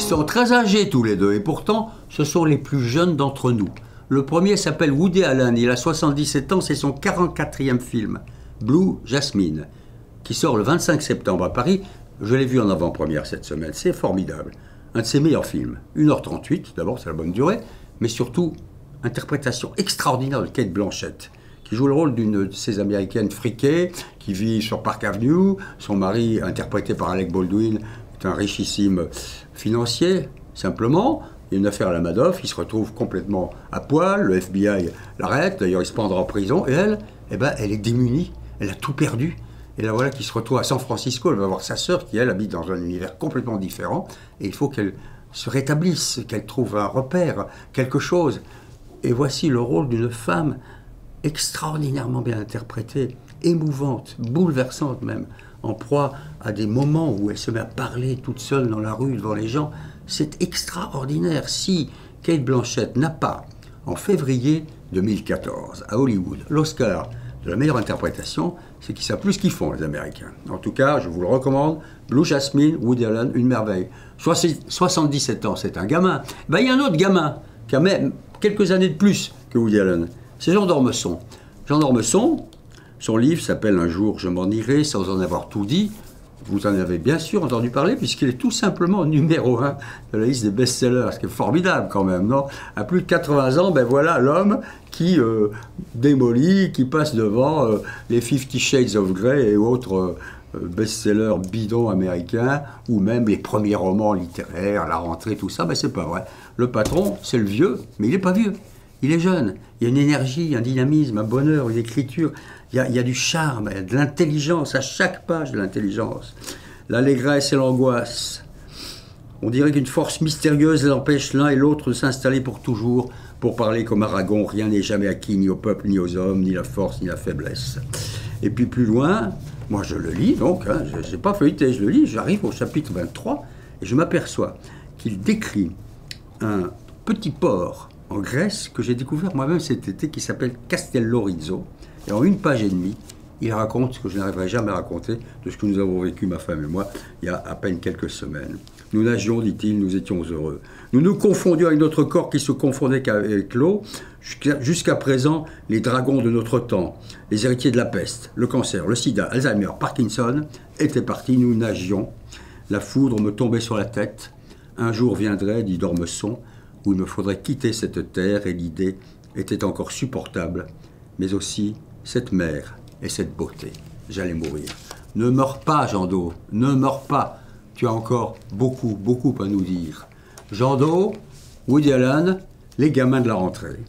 sont très âgés tous les deux, et pourtant, ce sont les plus jeunes d'entre nous. Le premier s'appelle Woody Allen, il a 77 ans, c'est son 44e film, Blue Jasmine, qui sort le 25 septembre à Paris. Je l'ai vu en avant-première cette semaine, c'est formidable. Un de ses meilleurs films, 1h38, d'abord c'est la bonne durée, mais surtout, interprétation extraordinaire de Cate Blanchett, qui joue le rôle d'une de ces américaines friquées, qui vit sur Park Avenue. Son mari, interprété par Alec Baldwin, est un richissime financier, simplement. Il y a une affaire à la Madoff, il se retrouve complètement à poil, le FBI l'arrête, d'ailleurs il se prendra en prison, et elle, eh ben, elle est démunie, elle a tout perdu. Et là voilà qui se retrouve à San Francisco, elle va voir sa sœur qui elle habite dans un univers complètement différent, et il faut qu'elle se rétablisse, qu'elle trouve un repère, quelque chose. Et voici le rôle d'une femme extraordinairement bien interprétée, émouvante, bouleversante même, en proie à des moments où elle se met à parler toute seule dans la rue devant les gens. C'est extraordinaire. Si Cate Blanchett n'a pas, en février 2014, à Hollywood, l'Oscar de la meilleure interprétation, c'est qu'ils savent plus ce qu'ils font, les Américains. En tout cas, je vous le recommande, Blue Jasmine, Woody Allen, une merveille. 77 ans, c'est un gamin. Ben, il y a un autre gamin qui a même quelques années de plus que Woody Allen. C'est Jean d'Ormesson. Jean d'Ormesson, son livre s'appelle « Un jour, je m'en irai sans en avoir tout dit ». Vous en avez bien sûr entendu parler, puisqu'il est tout simplement numéro 1 de la liste des best-sellers, ce qui est formidable quand même, non? À plus de 80 ans, ben voilà l'homme qui démolit, qui passe devant les 50 Shades of Grey et autres best-sellers bidons américains, ou même les premiers romans littéraires, La Rentrée, tout ça, ben c'est pas vrai. Le patron, c'est le vieux, mais il n'est pas vieux. Il est jeune, il y a une énergie, un dynamisme, un bonheur, une écriture, il y a du charme, il y a de l'intelligence, à chaque page de l'intelligence. L'allégresse et l'angoisse. On dirait qu'une force mystérieuse l'empêche l'un et l'autre de s'installer pour toujours, pour parler comme Aragon, rien n'est jamais acquis, ni au peuple, ni aux hommes, ni la force, ni la faiblesse. Et puis plus loin, moi je le lis donc, hein, je n'ai pas feuilleté, je le lis, j'arrive au chapitre 23, et je m'aperçois qu'il décrit un petit port en Grèce, que j'ai découvert moi-même cet été, qui s'appelle Castello Rizzo. Et en une page et demie, il raconte ce que je n'arriverai jamais à raconter de ce que nous avons vécu, ma femme et moi, il y a à peine quelques semaines. Nous nagions, dit-il, nous étions heureux. Nous nous confondions avec notre corps qui se confondait avec l'eau. Jusqu'à présent, les dragons de notre temps, les héritiers de la peste, le cancer, le sida, Alzheimer, Parkinson, étaient partis, nous nagions. La foudre me tombait sur la tête. Un jour viendrait, dit d'Ormesson, où il me faudrait quitter cette terre, et l'idée était encore supportable, mais aussi cette mer et cette beauté. J'allais mourir. Ne meurs pas, Jean Do, ne meurs pas. Tu as encore beaucoup, beaucoup à nous dire. Jean Do, Woody Allen, les gamins de la rentrée.